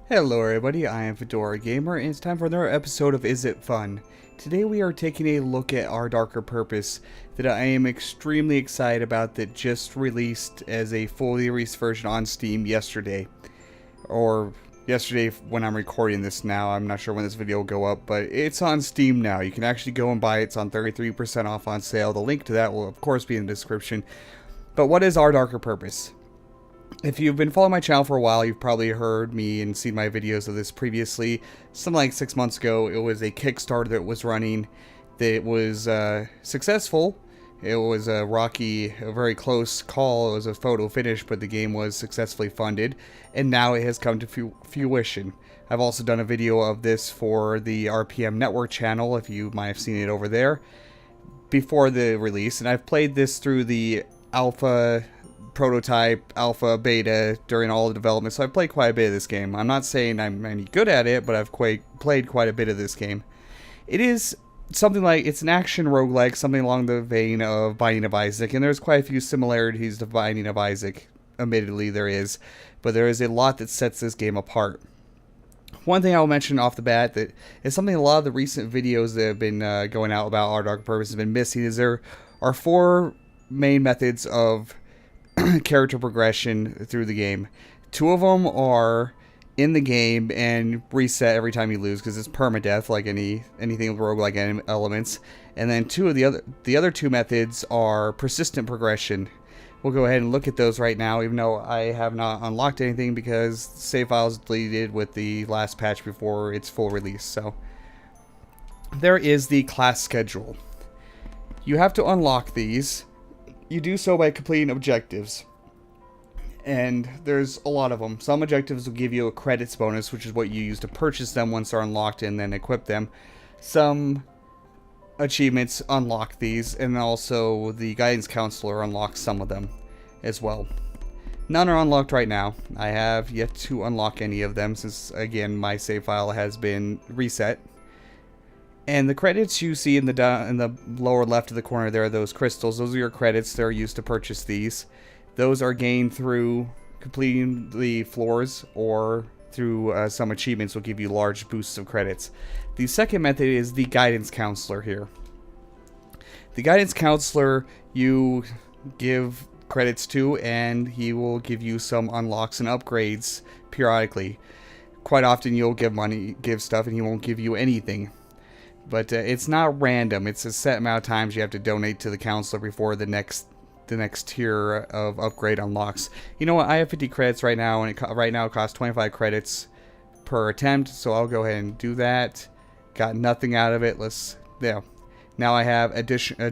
Hello everybody, I am FedoraG4mer, and it's time for another episode of Is It Fun? Today we are taking a look at Our Darker Purpose that I am extremely excited about, that just released as a fully released version on Steam yesterday. Or yesterday when I'm recording this now. I'm not sure when this video will go up, but it's on Steam now. You can actually go and buy it. It's on 33% off on sale. The link to that will of course be in the description. But what is Our Darker Purpose? If you've been following my channel for a while, you've probably heard me and seen my videos of this previously. Something like 6 months ago, it was a Kickstarter that was running, that was successful. It was a very close call. It was a photo finish, but the game was successfully funded, and now it has come to fruition. I've also done a video of this for the RPM Network channel, if you might have seen it over there, before the release, and I've played this through the alpha, prototype, alpha, beta during all the development, so I've played quite a bit of this game. I'm not saying I'm any good at it, but I've played quite a bit of this game. It is something like, it's an action roguelike, something along the vein of Binding of Isaac, and there's quite a few similarities to Binding of Isaac, admittedly there is, but there is a lot that sets this game apart. One thing I'll mention off the bat that is something a lot of the recent videos that have been going out about Our Darker Purpose have been missing, is there are 4 main methods of character progression through the game. 2 of them are in the game and reset every time you lose, because it's permadeath like anything with roguelike elements. And then 2 of the other 2 methods are persistent progression. We'll go ahead and look at those right now, even though I have not unlocked anything because the save file is deleted with the last patch before its full release. So there is the class schedule. You have to unlock these. You do so by completing objectives, and there's a lot of them. Some objectives will give you a credits bonus, which is what you use to purchase them once they're unlocked and then equip them. Some achievements unlock these, and also the guidance counselor unlocks some of them as well. None are unlocked right now. I have yet to unlock any of them since, again, my save file has been reset. And the credits you see in the lower left of the corner there are those crystals. Those are your credits that are used to purchase these. Those are gained through completing the floors, or through some achievements will give you large boosts of credits. The second method is the guidance counselor here. The guidance counselor you give credits to, and he will give you some unlocks and upgrades periodically. Quite often you'll give stuff, and he won't give you anything. But it's not random. It's a set amount of times you have to donate to the counselor before the next tier of upgrade unlocks. You know what? I have 50 credits right now, and right now it costs 25 credits per attempt. So I'll go ahead and do that. Got nothing out of it. There. Now I have additional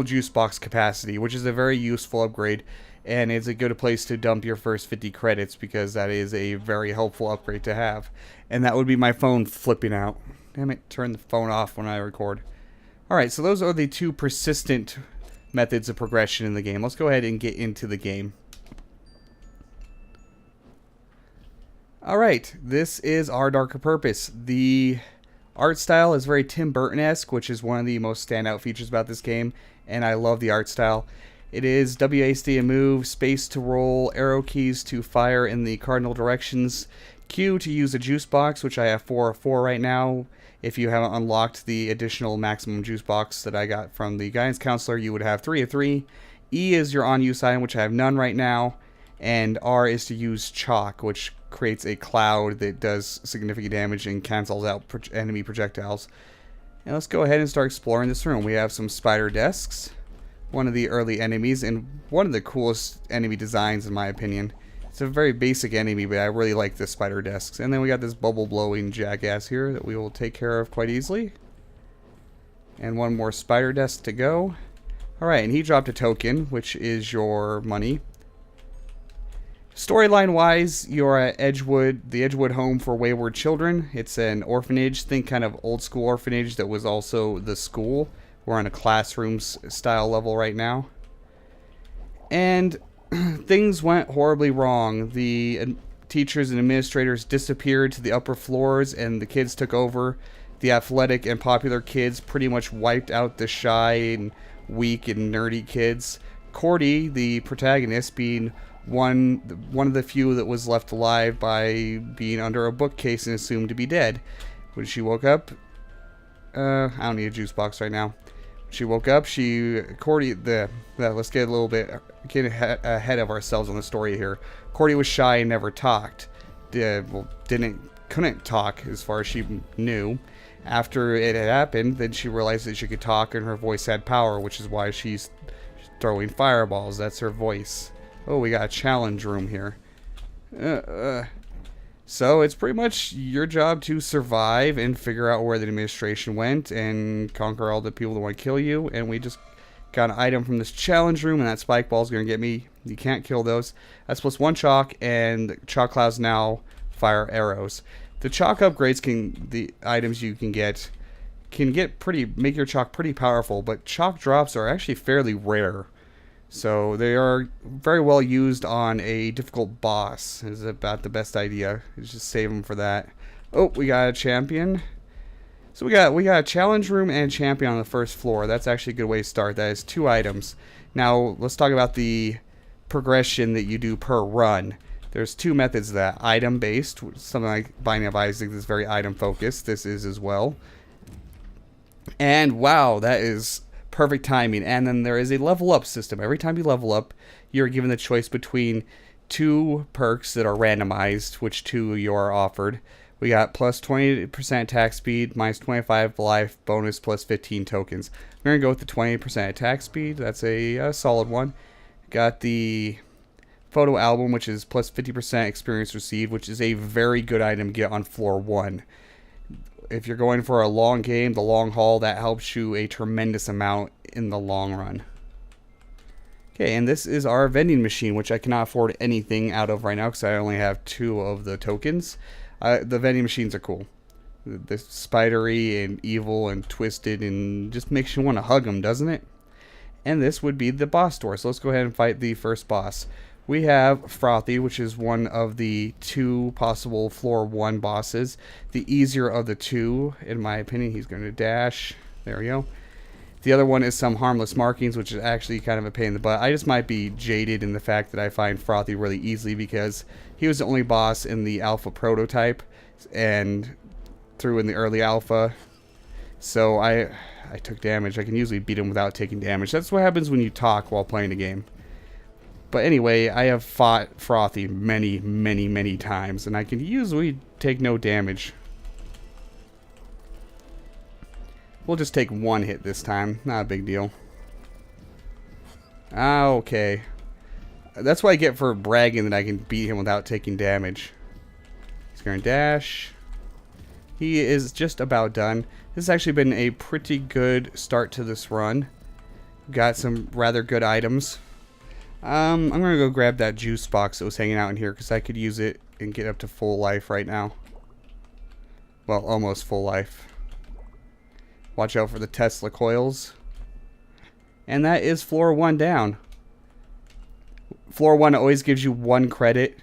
juice box capacity, which is a very useful upgrade. And it's a good place to dump your first 50 credits, because that is a very helpful upgrade to have. And that would be my phone flipping out. Damn it, turn the phone off when I record. Alright, so those are the 2 persistent methods of progression in the game. Let's go ahead and get into the game. Alright, this is Our Darker Purpose. The art style is very Tim Burton-esque, which is one of the most standout features about this game, and I love the art style. It is WASD to move, space to roll, arrow keys to fire in the cardinal directions, Q to use a juice box, which I have 4 of 4 right now. If you haven't unlocked the additional maximum juice box that I got from the guidance counselor, you would have 3 of 3. E is your on-use item, which I have none right now. And R is to use chalk, which creates a cloud that does significant damage and cancels out enemy projectiles. And let's go ahead and start exploring this room. We have some spider desks. One of the early enemies, and one of the coolest enemy designs in my opinion. It's a very basic enemy, but I really like the spider desks. And then we got this bubble blowing jackass here that we will take care of quite easily. And one more spider desk to go. Alright, and he dropped a token, which is your money. Storyline wise, you're at Edgewood, the Edgewood Home for Wayward Children. It's an orphanage, think kind of old school orphanage that was also the school. We're on a classroom style level right now. And things went horribly wrong. The teachers and administrators disappeared to the upper floors, and the kids took over the athletic and popular kids pretty much wiped out the shy and weak and nerdy kids. Cordy, the protagonist, being one of the few that was left alive by being under a bookcase and assumed to be dead. When she woke up, I don't need a juice box right now. She woke up. Let's get a little bit ahead of ourselves on the story here. Cordy was shy and never talked. Couldn't talk as far as she knew. After it had happened, then she realized that she could talk and her voice had power, which is why she's throwing fireballs. That's her voice. Oh, we got a challenge room here. So it's pretty much your job to survive and figure out where the administration went and conquer all the people that want to kill you. And we just got an item from this challenge room, and that spike ball is going to get me. You can't kill those. That's plus 1 chalk, and chalk clouds now fire arrows. The chalk upgrades the items you can get make your chalk pretty powerful, but chalk drops are actually fairly rare. So they are very well used on a difficult boss. Is about the best idea. Just save them for that. Oh, we got a champion. So we got a challenge room and a champion on the first floor. That's actually a good way to start. That is 2 items. Now let's talk about the progression that you do per run. There's 2 methods of that. Item based, something like Binding of Isaac is very item focused. This is as well. And wow, that is perfect timing. And then there is a level up system. Every time you level up, you're given the choice between 2 perks that are randomized, which 2 you are offered. We got plus 20% attack speed, minus 25 life, bonus plus 15 tokens. We're going to go with the 20% attack speed. That's a solid one. Got the photo album, which is plus 50% experience received, which is a very good item to get on floor 1. If you're going for a long game, the long haul, that helps you a tremendous amount in the long run. Okay, and this is our vending machine, which I cannot afford anything out of right now because I only have 2 of the tokens. The vending machines are cool. The spidery and evil and twisted and just makes you want to hug them, doesn't it? And this would be the boss door. So let's go ahead and fight the first boss. We have Frothy, which is one of the 2 possible floor 1 bosses. The easier of the 2, in my opinion. He's going to dash. There we go. The other one is some harmless markings, which is actually kind of a pain in the butt. I just might be jaded in the fact that I find Frothy really easily because he was the only boss in the alpha prototype and through in the early alpha. So I took damage. I can usually beat him without taking damage. That's what happens when you talk while playing a game. But anyway, I have fought Frothy many, many, many times, and I can usually take no damage. We'll just take 1 hit this time. Not a big deal. Okay. That's what I get for bragging that I can beat him without taking damage. He's going to dash. He is just about done. This has actually been a pretty good start to this run. Got some rather good items. I'm going to go grab that juice box that was hanging out in here because I could use it and get up to full life right now. Well, almost full life. Watch out for the Tesla coils. And that is floor 1 down. Floor 1 always gives you 1 credit.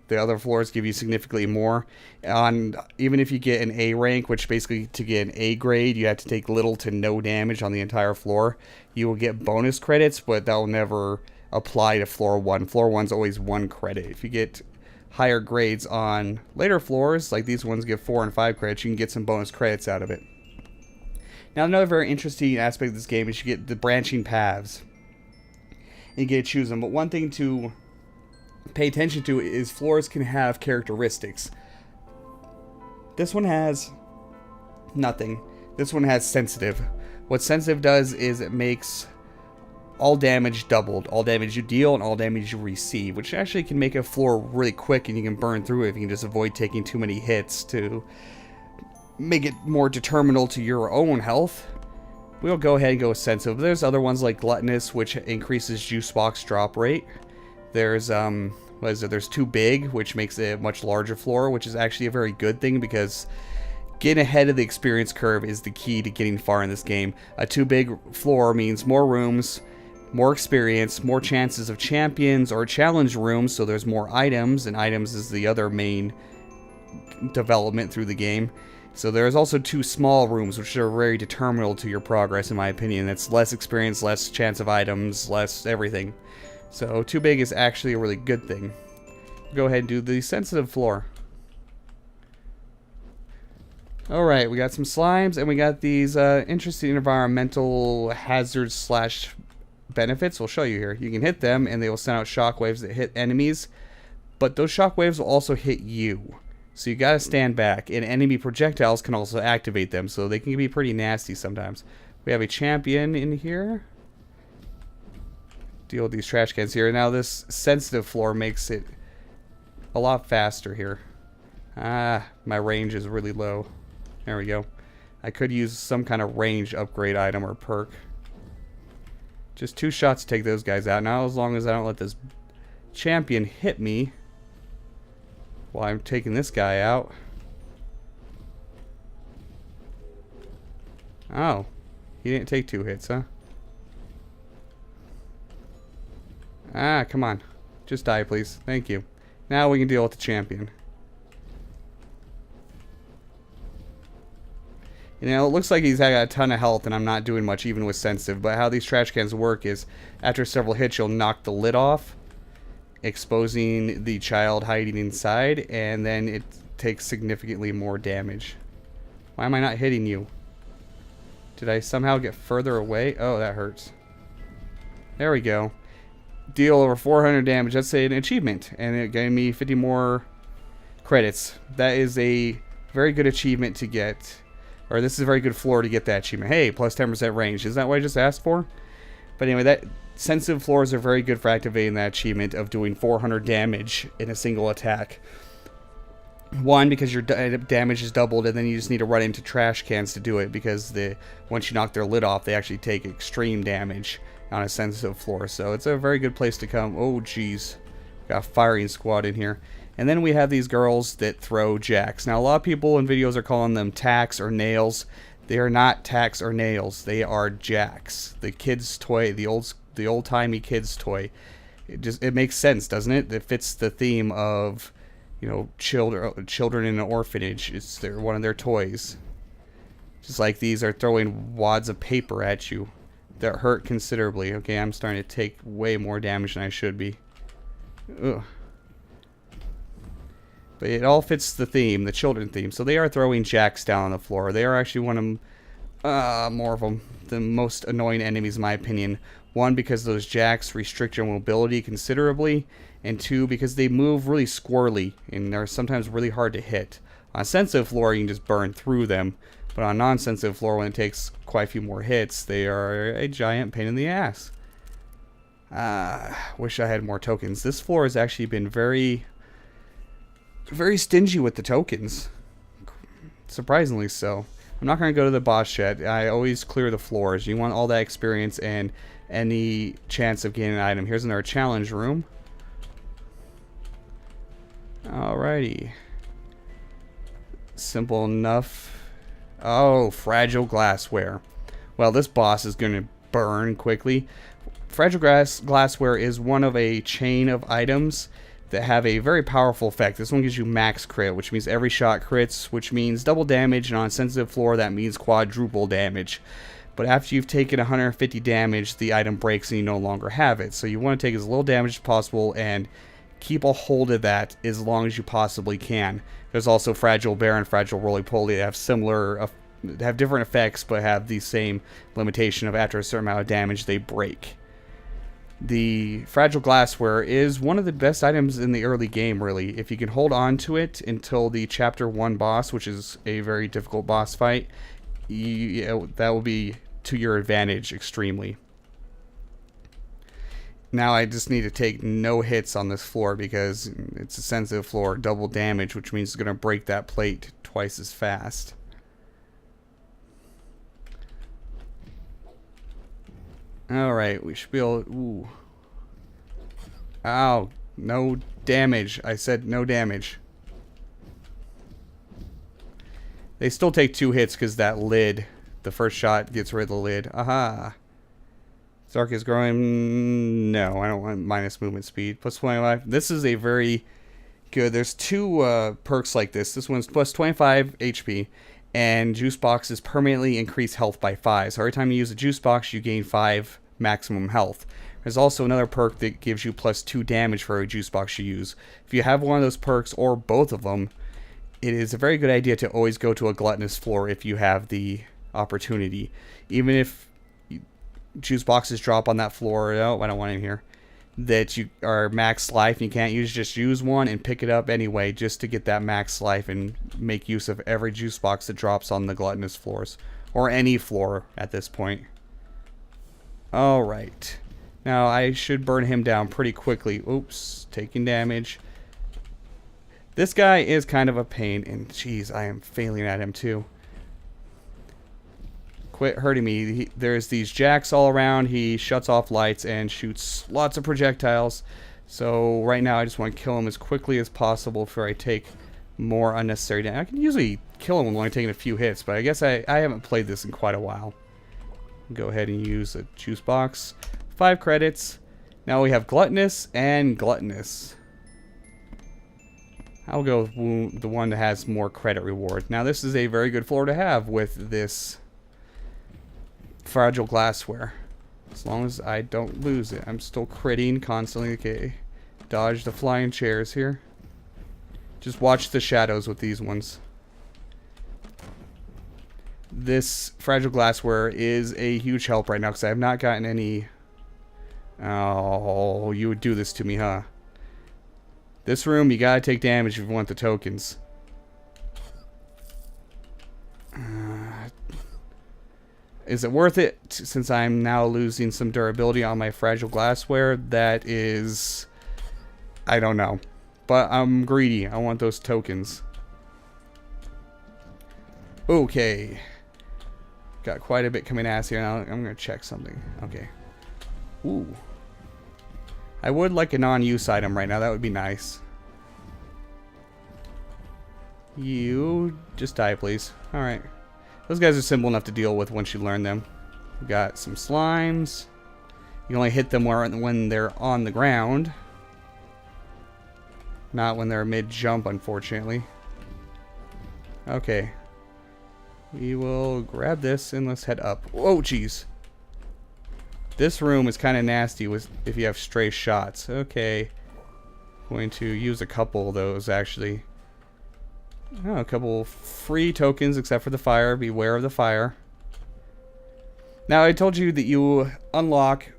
The other floors give you significantly more. And even if you get an A rank, which basically to get an A grade, you have to take little to no damage on the entire floor. You will get bonus credits, but that will never apply to floor 1. Floor 1's always 1 credit. If you get higher grades on later floors, like these ones give 4 and 5 credits, you can get some bonus credits out of it. Now, another very interesting aspect of this game is you get the branching paths. And you get to choose them. But one thing to pay attention to is floors can have characteristics. This one has nothing. This one has sensitive. What sensitive does is it makes all damage doubled. All damage you deal and all damage you receive, which actually can make a floor really quick and you can burn through it if you can just avoid taking too many hits to make it more determinal to your own health. We'll go ahead and go with sensitive. There's other ones like gluttonous, which increases juice box drop rate. There's what is it? There's too big, which makes it a much larger floor, which is actually a very good thing because getting ahead of the experience curve is the key to getting far in this game. A too big floor means more rooms, more experience, more chances of champions or challenge rooms, so there's more items, and items is the other main development through the game. So there's also 2 small rooms, which are very determinal to your progress, in my opinion. That's less experience, less chance of items, less everything. So 2 big is actually a really good thing. Go ahead and do the sensitive floor. Alright, we got some slimes, and we got these interesting environmental hazards slash benefits. We'll show you here. You can hit them, and they will send out shockwaves that hit enemies, but those shockwaves will also hit you. So you gotta stand back, and enemy projectiles can also activate them, so they can be pretty nasty sometimes. We have a champion in here. Deal with these trash cans here. Now this sensitive floor makes it a lot faster here. Ah, my range is really low. There we go. I could use some kind of range upgrade item or perk. Just 2 shots to take those guys out. Now as long as I don't let this champion hit me while I'm taking this guy out. Oh, he didn't take 2 hits, huh? Ah, come on. Just die, please. Thank you. Now we can deal with the champion. You know, it looks like he's got a ton of health and I'm not doing much even with sensitive, but how these trash cans work is after several hits you'll knock the lid off, exposing the child hiding inside, and then it takes significantly more damage. Why am I not hitting you? Did I somehow get further away? Oh, that hurts. There we go. Deal over 400 damage. That's an achievement, and it gave me 50 more credits. That is a very good achievement to get. Or this is a very good floor to get that achievement. Hey, plus 10% range. Isn't that what I just asked for? But anyway, that sensitive floors are very good for activating that achievement of doing 400 damage in a single attack. One, because your damage is doubled, and then you just need to run into trash cans to do it, because once you knock their lid off, they actually take extreme damage on a sensitive floor. So it's a very good place to come. Oh, jeez. Got a firing squad in here. And then we have these girls that throw jacks. Now, a lot of people in videos are calling them tacks or nails. They are not tacks or nails. They are jacks. The kids' toy, the old-timey kids' toy. It makes sense, doesn't it? It fits the theme of, you know, children in an orphanage. It's one of their toys. Just like these are throwing wads of paper at you that hurt considerably. Okay, I'm starting to take way more damage than I should be. Ugh. But it all fits the theme, the children theme. So they are throwing jacks down on the floor. They are actually one of more of them, the most annoying enemies in my opinion. One, because those jacks restrict your mobility considerably, and 2, because they move really squirrely and they're sometimes really hard to hit. On a sensitive floor, you can just burn through them, but on a non-sensitive floor, when it takes quite a few more hits, they are a giant pain in the ass. Wish I had more tokens. This floor has actually been very stingy with the tokens. Surprisingly so. I'm not going to go to the boss yet. I always clear the floors. You want all that experience and any chance of getting an item. Here's another challenge room. Alrighty. Simple enough. Oh, fragile glassware. Well, this boss is going to burn quickly. Fragile glassware is one of a chain of items that have a very powerful effect. This one gives you max crit, which means every shot crits, which means double damage, and on a sensitive floor that means quadruple damage. But after you've taken 150 damage, the item breaks and you no longer have it. So you want to take as little damage as possible and keep a hold of that as long as you possibly can. There's also Fragile Bear and Fragile Roly-Poly that have similar, have different effects, but have the same limitation of after a certain amount of damage they break. The fragile glassware is one of the best items in the early game, really. If you can hold on to it until the Chapter 1 boss, which is a very difficult boss fight, that will be to your advantage extremely. Now I just need to take no hits on this floor because it's a sensitive floor, double damage, which means it's going to break that plate twice as fast. Alright, we should be able... Ooh. Ow. No damage. I said no damage. They still take 2 hits because that lid, the first shot gets rid of the lid. Aha. Zark is growing... No, I don't want minus movement speed. Plus 25. This is a very good... There's 2 perks like this. This one's plus 25 HP. and juice boxes permanently increase health by 5. So every time you use a juice box, you gain 5 maximum health. There's also another perk that gives you +2 damage for every juice box you use. If you have one of those perks or both of them, it is a very good idea to always go to a gluttonous floor if you have the opportunity. Even if juice boxes drop on that floor, oh, I don't want it in here, that you are max life and you can't use, just use one and pick it up anyway just to get that max life and make use of every juice box that drops on the gluttonous floors, or any floor at this point. Alright, now I should burn him down pretty quickly. Oops, taking damage. This guy is kind of a pain, and jeez, I am failing at him too. Quit hurting me. There's these jacks all around. He shuts off lights and shoots lots of projectiles. So right now I just want to kill him as quickly as possible before I take more unnecessary damage. I can usually kill him when only taking a few hits, but I guess I haven't played this in quite a while. Go ahead and use a juice box. 5 credits. Now we have gluttonous and gluttonous. I'll go with the one that has more credit reward. Now this is a very good floor to have with this fragile glassware. As long as I don't lose it. I'm still critting constantly. Okay. Dodge the flying chairs here. Just watch the shadows with these ones. This fragile glassware is a huge help right now because I have not gotten any... Oh, you would do this to me, huh? This room, you gotta take damage if you want the tokens. Is it worth it since I'm now losing some durability on my fragile glassware? That is... I don't know. But I'm greedy. I want those tokens. Okay. Got quite a bit coming at us here. Now I'm going to check something. Okay. Ooh. I would like a non-use item right now. That would be nice. You just die, please. Alright. Those guys are simple enough to deal with once you learn them. We got some slimes. You only hit them when they're on the ground. Not when they're mid-jump, unfortunately. Okay. We will grab this and let's head up. Oh, jeez. This room is kind of nasty if you have stray shots. Okay. Going to use a couple of those, actually. Oh, a couple free tokens, except for the fire. Beware of the fire. Now, I told you that you unlock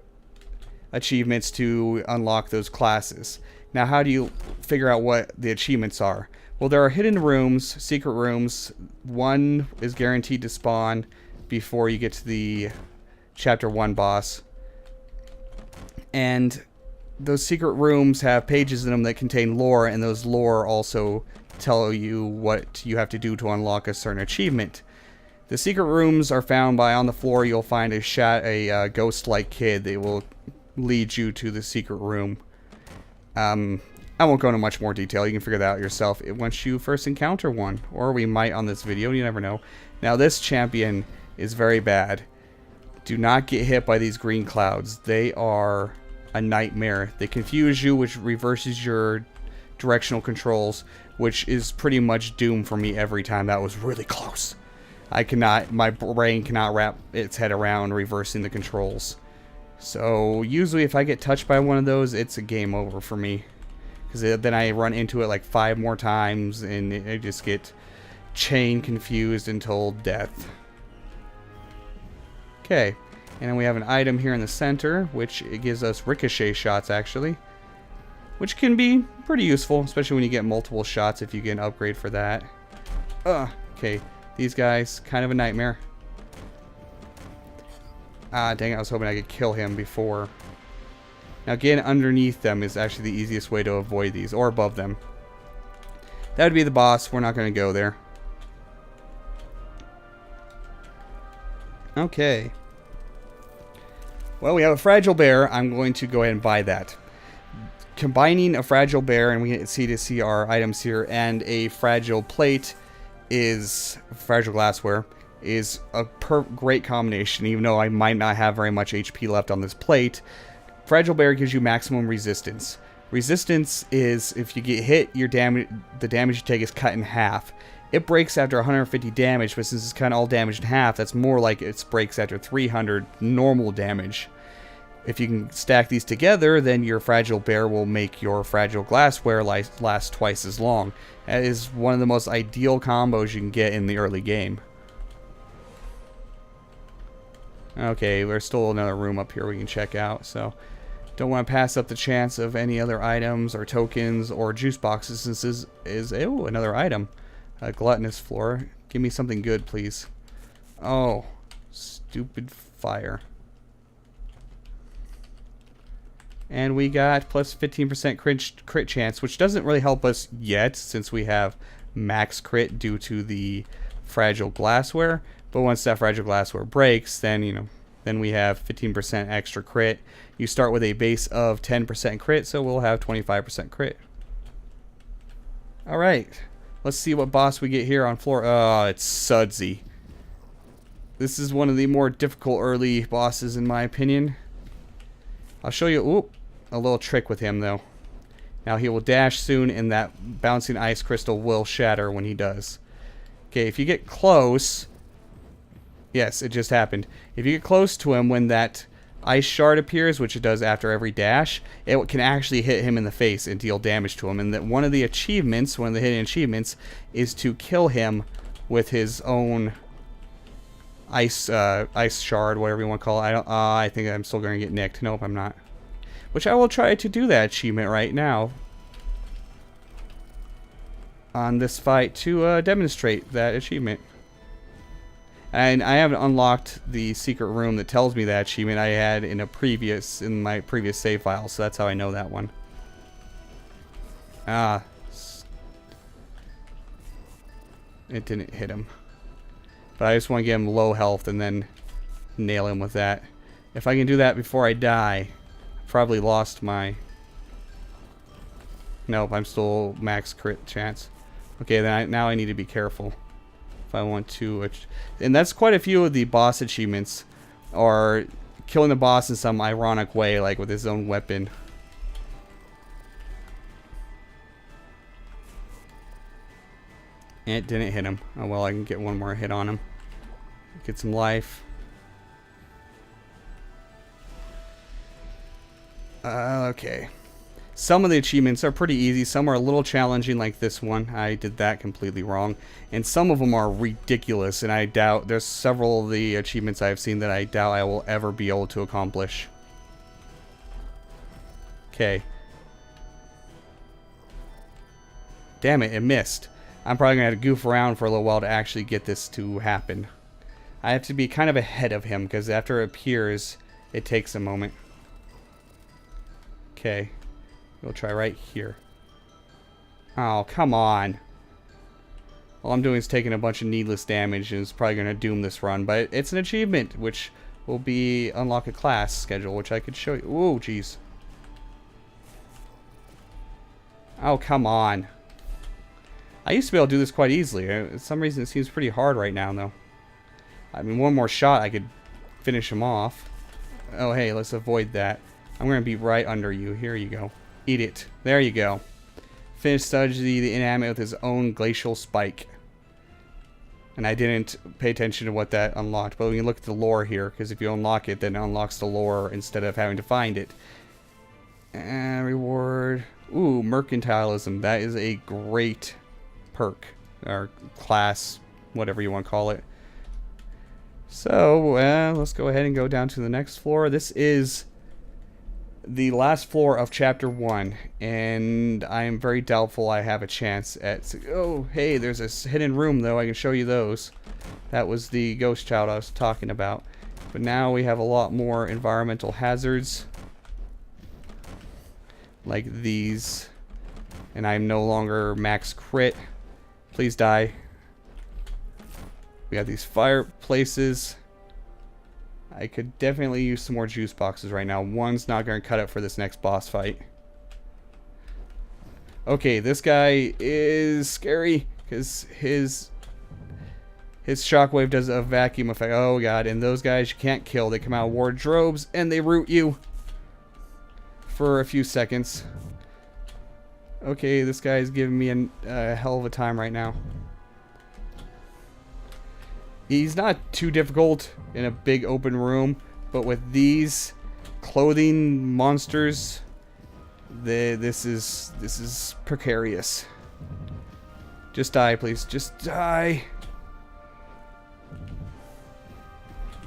achievements to unlock those classes. Now, how do you figure out what the achievements are? Well, there are hidden rooms, secret rooms. One is guaranteed to spawn before you get to the Chapter 1 boss. And those secret rooms have pages in them that contain lore, and those lore also tell you what you have to do to unlock a certain achievement. The secret rooms are found by on the floor. You'll find a ghost-like kid that will lead you to the secret room. I won't go into much more detail. You can figure that out yourself once you first encounter one, or we might on this video. You never know. Now this champion is very bad. Do not get hit by these green clouds. They are a nightmare. They confuse you, which reverses your directional controls, which is pretty much doom for me every time. That was really close. My brain cannot wrap its head around reversing the controls. So usually if I get touched by one of those, it's a game over for me. Because then I run into it like 5 more times and I just get chain confused until death. Okay, and then we have an item here in the center, which it gives us ricochet shots actually. Which can be pretty useful, especially when you get multiple shots if you get an upgrade for that. Okay, these guys, kind of a nightmare. Ah, dang it, I was hoping I could kill him before. Now getting underneath them is actually the easiest way to avoid these, or above them. That would be the boss. We're not going to go there. Okay. Well, we have a fragile bear. I'm going to go ahead and buy that. Combining a fragile bear, and we can see our items here, and a fragile plate is fragile glassware, is a great combination. Even though I might not have very much HP left on this plate, fragile bear gives you maximum resistance. Resistance is if you get hit, the damage you take is cut in half. it breaks after 150 damage, but since it's kind of all damaged in half, that's more like it breaks after 300 normal damage. If you can stack these together, then your fragile bear will make your fragile glassware last twice as long. That is one of the most ideal combos you can get in the early game. Okay, there's still another room up here we can check out, so don't want to pass up the chance of any other items or tokens or juice boxes, since this is oh, another item. A gluttonous floor. Give me something good, please. Oh, stupid fire. And we got plus 15% crit chance, which doesn't really help us yet, since we have max crit due to the fragile glassware. But once that fragile glassware breaks, then, you know, then we have 15% extra crit. You start with a base of 10% crit, so we'll have 25% crit. Alright, let's see what boss we get here on floor. Oh, it's Sudsy. This is one of the more difficult early bosses in my opinion. I'll show you a little trick with him though. Now he will dash soon, and that bouncing ice crystal will shatter when he does. Okay, if you get close... Yes, it just happened. If you get close to him when that ice shard appears, which it does after every dash, it can actually hit him in the face and deal damage to him. And that one of the achievements, one of the hidden achievements, is to kill him with his own ice shard, whatever you want to call it. I think I'm still going to get nicked. Nope, I'm not. Which I will try to do that achievement right now on this fight to demonstrate that achievement. And I haven't unlocked the secret room that tells me that achievement. I had in my previous save file, so that's how I know that one. Ah, it didn't hit him. But I just want to get him low health and then nail him with that. If I can do that before I die, I probably lost my... Nope, I'm still max crit chance. Okay, then now I need to be careful if I want to. And that's quite a few of the boss achievements, are killing the boss in some ironic way, like with his own weapon. And it didn't hit him. Oh well, I can get one more hit on him. Get some life. Okay. Some of the achievements are pretty easy. Some are a little challenging, like this one. I did that completely wrong. And some of them are ridiculous, and I doubt... There's several of the achievements I've seen that I doubt I will ever be able to accomplish. Okay. Damn it, it missed. I'm probably going to have to goof around for a little while to actually get this to happen. I have to be kind of ahead of him, because after it appears, it takes a moment. Okay. We'll try right here. Oh, come on. All I'm doing is taking a bunch of needless damage, and it's probably going to doom this run. But it's an achievement, which will be unlock a class schedule, which I could show you. Ooh, jeez. Oh, come on. I used to be able to do this quite easily. For some reason, it seems pretty hard right now, though. I mean, one more shot, I could finish him off. Oh, hey, let's avoid that. I'm going to be right under you. Here you go. Eat it. There you go. Finish Sudsy the Inanimate with his own glacial spike. And I didn't pay attention to what that unlocked. But we can look at the lore here, because if you unlock it, then it unlocks the lore instead of having to find it. And reward. Ooh, mercantilism. That is a great perk. Or class, whatever you want to call it. So, let's go ahead and go down to the next floor. This is the last floor of Chapter 1, and I am very doubtful I have a chance at... Oh, hey, there's this hidden room, though. I can show you those. That was the ghost child I was talking about. But now we have a lot more environmental hazards. Like these. And I'm no longer max crit. Please die. We have these fireplaces. I could definitely use some more juice boxes right now. One's not going to cut it for this next boss fight. Okay, this guy is scary because his shockwave does a vacuum effect. Oh god, and those guys you can't kill. They come out of wardrobes and they root you for a few seconds. Okay, this guy is giving me a hell of a time right now. He's not too difficult in a big open room, but with these clothing monsters, this is precarious. Just die, please. Just die.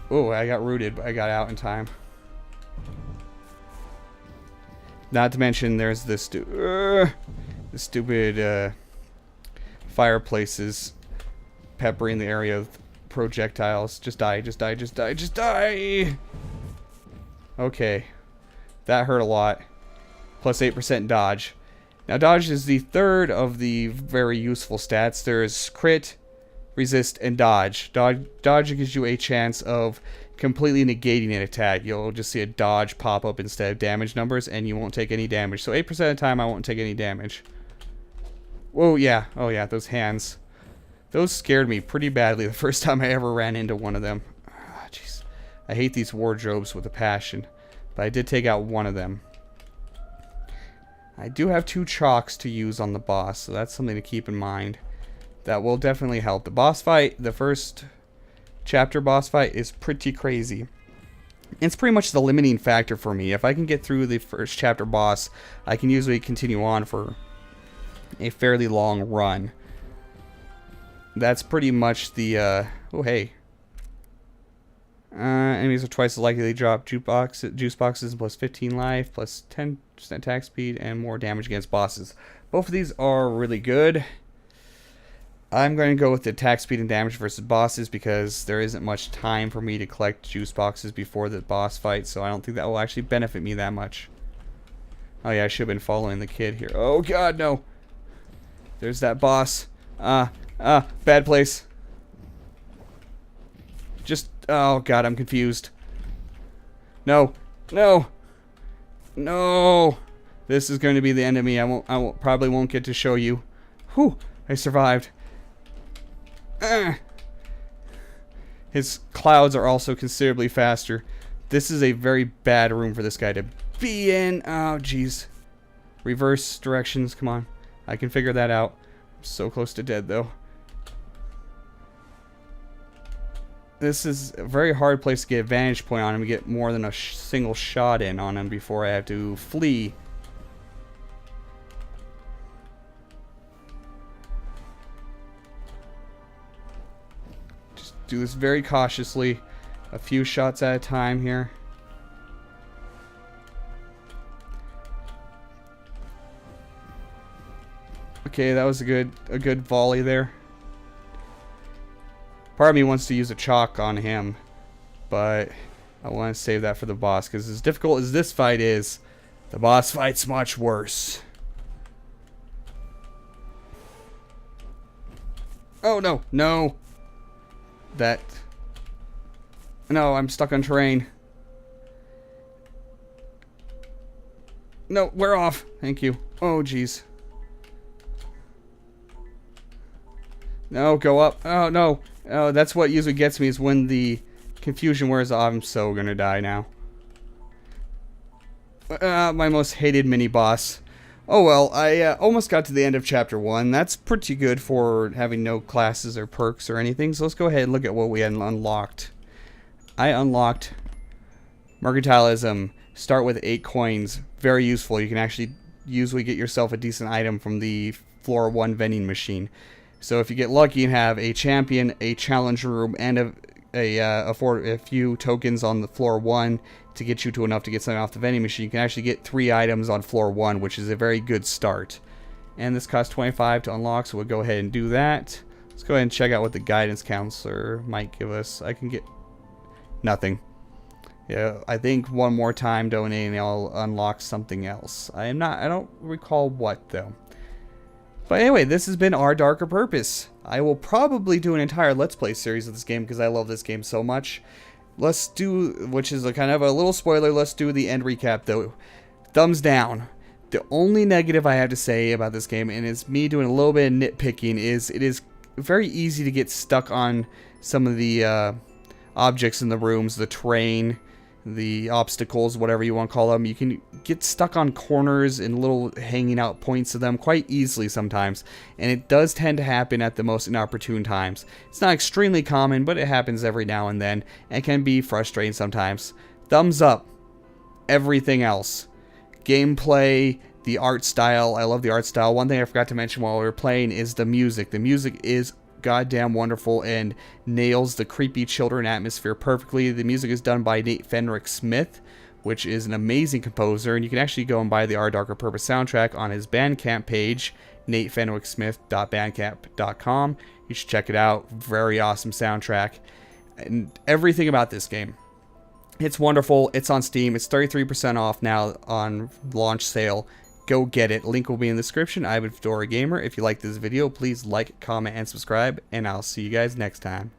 Oh, I got rooted, but I got out in time. Not to mention, there's this stupid fireplaces peppering the area with projectiles. Just die, just die, just die, just die! Okay. That hurt a lot. Plus 8% dodge. Now, dodge is the third of the very useful stats. There's crit, resist, and dodge. Dodge gives you a chance of completely negating an attack. You'll just see a dodge pop up instead of damage numbers, and you won't take any damage. So 8% of the time, I won't take any damage. Whoa, yeah. Oh, yeah, those hands. Those scared me pretty badly the first time I ever ran into one of them. Ah, jeez. I hate these wardrobes with a passion, but I did take out one of them. I do have 2 chalks to use on the boss, so that's something to keep in mind. That will definitely help. The boss fight, the first chapter boss fight, is pretty crazy. It's pretty much the limiting factor for me. If I can get through the first chapter boss, I can usually continue on for a fairly long run. That's pretty much the, oh hey. Enemies are twice as likely to drop juice boxes, plus 15 life, plus 10% attack speed, and more damage against bosses. Both of these are really good. I'm going to go with the attack speed and damage versus bosses because there isn't much time for me to collect juice boxes before the boss fight, so I don't think that will actually benefit me that much. Oh yeah, I should have been following the kid here. Oh god, no! There's that boss. Bad place. Just, oh god, I'm confused. No, no, no. This is going to be the end of me. Probably won't get to show you. Whew, I survived. His clouds are also considerably faster. This is a very bad room for this guy to be in. Oh, jeez. Reverse directions, come on. I can figure that out. I'm so close to dead, though. This is a very hard place to get a vantage point on him, get more than a single shot in on him before I have to flee. Just do this very cautiously, a few shots at a time here. Okay, that was a good volley there. Part of me wants to use a chalk on him, but I want to save that for the boss, because as difficult as this fight is, the boss fight's much worse. Oh no, no. No, I'm stuck on terrain. No, we're off. Thank you. Oh, jeez. No, go up. Oh, no. Oh, that's what usually gets me, is when the confusion wears off. I'm so gonna die now. My most hated mini-boss. Oh well, I almost got to the end of Chapter 1. That's pretty good for having no classes or perks or anything. So let's go ahead and look at what we had unlocked. I unlocked Mercantilism. Start with 8 coins. Very useful. You can actually usually get yourself a decent item from the floor 1 vending machine. So if you get lucky and have a champion, a challenge room, and a few tokens on the floor 1 to get you to enough to get something off the vending machine, you can actually get 3 items on floor 1, which is a very good start. And this costs 25 to unlock, so we'll go ahead and do that. Let's go ahead and check out what the guidance counselor might give us. I can get nothing. Yeah, I think one more time donating, I'll unlock something else. I don't recall what though. But anyway, this has been Our Darker Purpose. I will probably do an entire Let's Play series of this game because I love this game so much. Let's do, which is a kind of a little spoiler, let's do the end recap though. Thumbs down. The only negative I have to say about this game, and it's me doing a little bit of nitpicking, is it is very easy to get stuck on some of the objects in the rooms, the terrain, the obstacles, whatever you want to call them. You can get stuck on corners and little hanging out points of them quite easily sometimes, and it does tend to happen at the most inopportune times. It's not extremely common, but it happens every now and then, and can be frustrating sometimes. Thumbs up. Everything else. Gameplay, the art style. I love the art style. One thing I forgot to mention while we were playing is the music. The music is goddamn wonderful and nails the creepy children atmosphere perfectly. The music is done by FedoraG4mer, which is an amazing composer, and you can actually go and buy the Our Darker Purpose soundtrack on his Bandcamp page, natefenwicksmith.bandcamp.com. You should check it out. Very awesome soundtrack. And everything about this game, it's wonderful. It's on Steam. It's 33% off now on launch sale. Go get it. Link will be in the description. I've been FedoraGamer. If you like this video, please like, comment, and subscribe, and I'll see you guys next time.